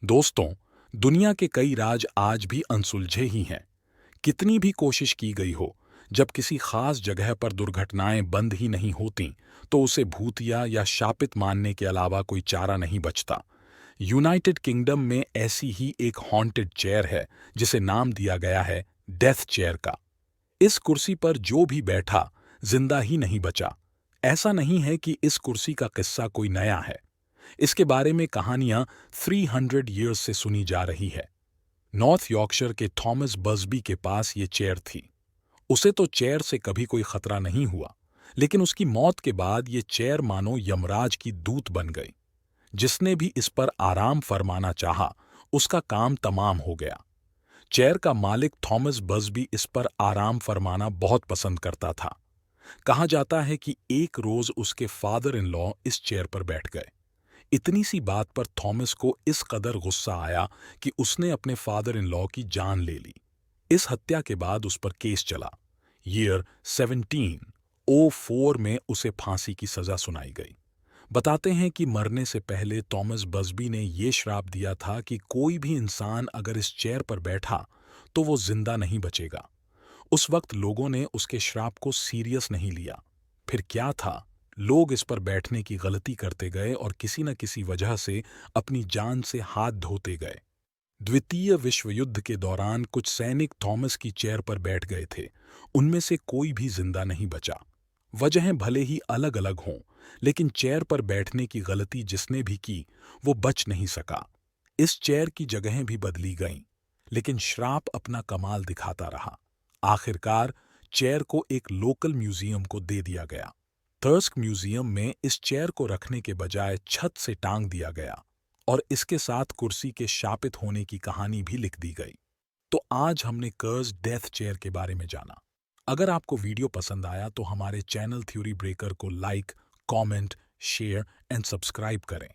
दोस्तों, दुनिया के कई राज आज भी अनसुलझे ही हैं। कितनी भी कोशिश की गई हो, जब किसी खास जगह पर दुर्घटनाएं बंद ही नहीं होती, तो उसे भूतिया या शापित मानने के अलावा कोई चारा नहीं बचता। यूनाइटेड किंगडम में ऐसी ही एक हॉन्टेड चेयर है, जिसे नाम दिया गया है डेथ चेयर का। इस कुर्सी पर जो भी बैठा, जिंदा ही नहीं बचा। ऐसा नहीं है कि इस कुर्सी का किस्सा कोई नया है। इसके बारे में कहानियां 300 ईयर्स से सुनी जा रही है। नॉर्थ यॉर्कशायर के थॉमस बसबी के पास ये चेयर थी। उसे तो चेयर से कभी कोई खतरा नहीं हुआ, लेकिन उसकी मौत के बाद ये चेयर मानो यमराज की दूत बन गई। जिसने भी इस पर आराम फरमाना चाहा, उसका काम तमाम हो गया। चेयर का मालिक थॉमस बसबी इस पर आराम फरमाना बहुत पसंद करता था। कहा जाता है कि एक रोज उसके फादर इन लॉ इस चेयर पर बैठ गए। इतनी सी बात पर थॉमस को इस कदर गुस्सा आया कि उसने अपने फादर इन लॉ की जान ले ली। इस हत्या के बाद उस पर केस चला। ईयर 1704 में उसे फांसी की सजा सुनाई गई। बताते हैं कि मरने से पहले थॉमस बसबी ने यह श्राप दिया था कि कोई भी इंसान अगर इस चेयर पर बैठा तो वो जिंदा नहीं बचेगा। उस वक्त लोगों ने उसके श्राप को सीरियस नहीं लिया। फिर क्या था, लोग इस पर बैठने की गलती करते गए और किसी न किसी वजह से अपनी जान से हाथ धोते गए। द्वितीय विश्व युद्ध के दौरान कुछ सैनिक थॉमस की चेयर पर बैठ गए थे। उनमें से कोई भी जिंदा नहीं बचा। वजहें भले ही अलग अलग हों, लेकिन चेयर पर बैठने की गलती जिसने भी की, वो बच नहीं सका। इस चेयर की जगहें भी बदली गईं, लेकिन श्राप अपना कमाल दिखाता रहा। आखिरकार चेयर को एक लोकल म्यूजियम को दे दिया गया। थर्स्क म्यूजियम में इस चेयर को रखने के बजाय छत से टांग दिया गया और इसके साथ कुर्सी के शापित होने की कहानी भी लिख दी गई। तो आज हमने कर्स डेथ चेयर के बारे में जाना। अगर आपको वीडियो पसंद आया तो हमारे चैनल थ्योरी ब्रेकर को like, comment, share and subscribe करें।